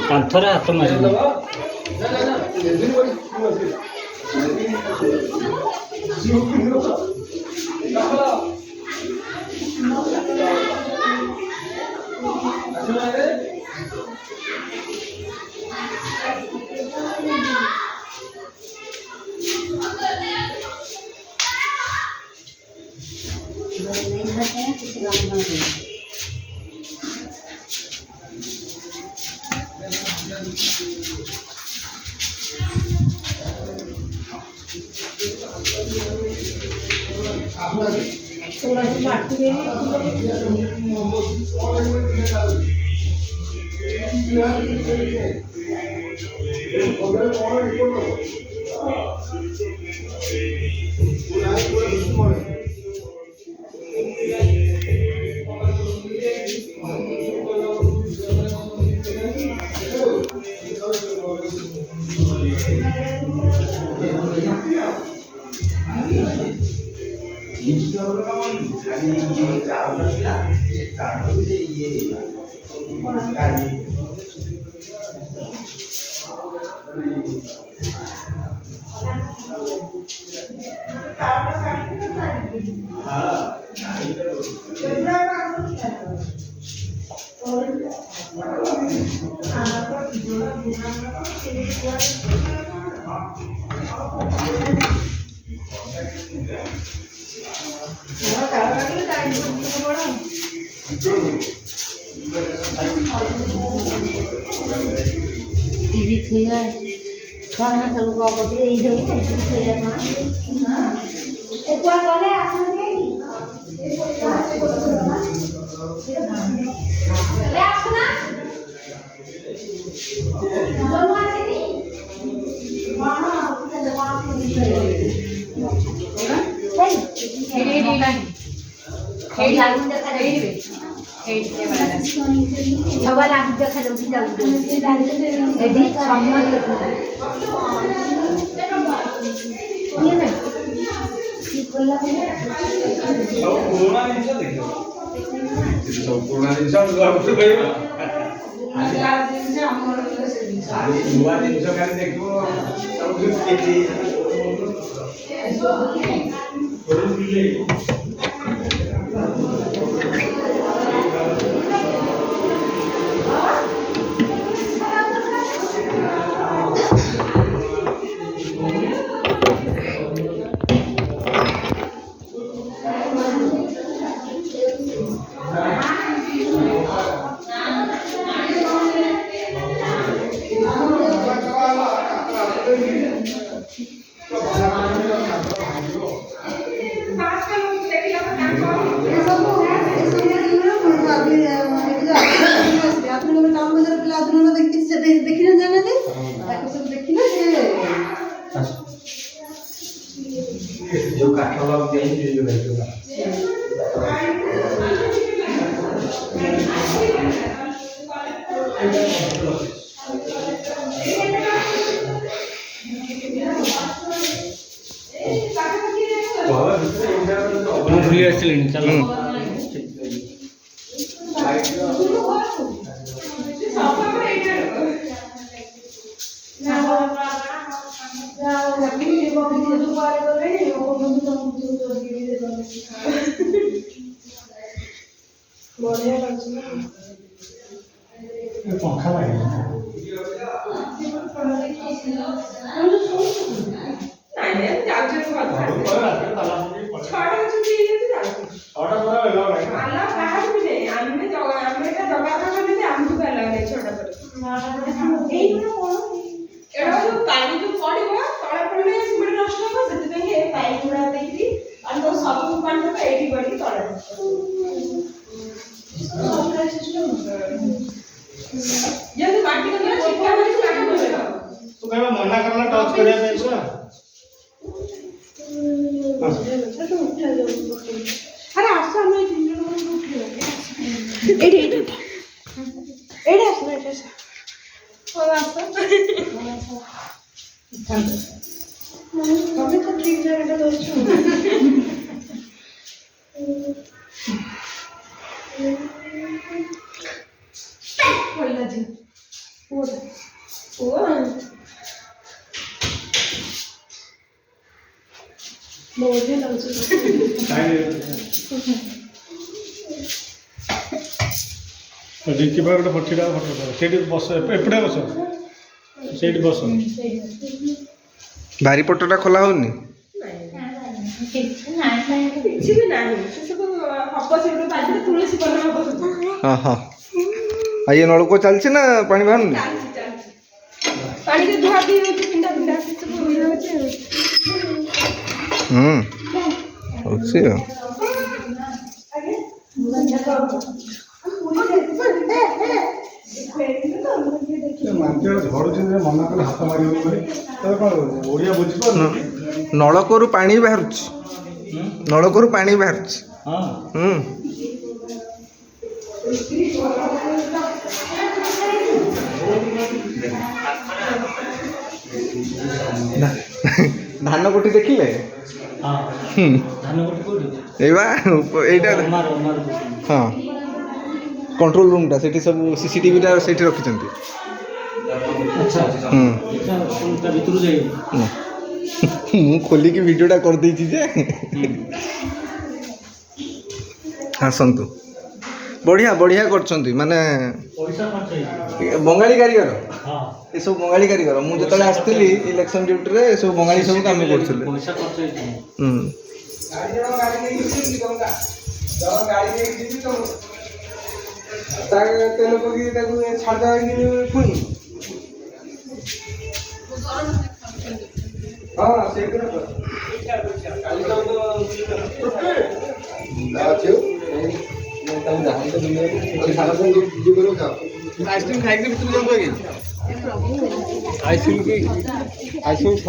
कांथरे हाथ मार जो काठ लग जाए जो बैठो भूली आसली चलो पंखा लगे मना करना टच करिया पे पूरा अरे आसा मैं 3 जन को उठियो डिक्की पर गोटे फटिटा फटो से बस एपटे बस से बस ବାରିପଟଟା ଖୋଲା ହଉନି? ଓହୋ। ଆଉ ଇଏ ନଳକୂଅ ଚାଲିଛି ନା ପାଣି ବାହାରୁନି? ହଉଛି ଆଉ। ନଳକୂଅରୁ ପାଣି ବାହାରୁଛି, ନଳକୂଅରୁ ପାଣି ବାହାରୁଛି। ଧାନ କୋଠି ଦେଖିଲେ? ଏଇବା ଏଇଟା ହଁ କଣ୍ଟ୍ରୋଲ ରୁମ୍ଟା, ସେଠି ସବୁ CCTVଟା ସେଇଠି ରଖିଛନ୍ତି। ମୁଁ ଖୋଲିକି ଭିଡ଼ିଓଟା କରିଦେଇଛି ଯେ। ଆସନ୍ତୁ, ବଢ଼ିଆ ବଢ଼ିଆ କରିଛନ୍ତି, ମାନେ ବଙ୍ଗାଳୀ କାରିଗର, ଏସବୁ ବଙ୍ଗାଳୀ କାରିଗର। ମୁଁ ଯେତେବେଳେ ଆସିଥିଲି ଇଲେକ୍ସନ୍ ଡ୍ୟୁଟିରେ ଏସବୁ ବଙ୍ଗାଳୀ ସବୁ କାମ କରୁଥିଲେ। ତେଲ ପକେଇକି ତାକୁ ଛାଡ଼ିଦେବା ପୁଣି। ହଁ ସେଇଗୁଡ଼ା ଆଇସ୍କ୍ରିମ୍ ଖାଇକି ଭିତରୁ ଯାଉଛୁ ଆଜ୍ଞା। ଆଇସ୍କ୍ରିମ୍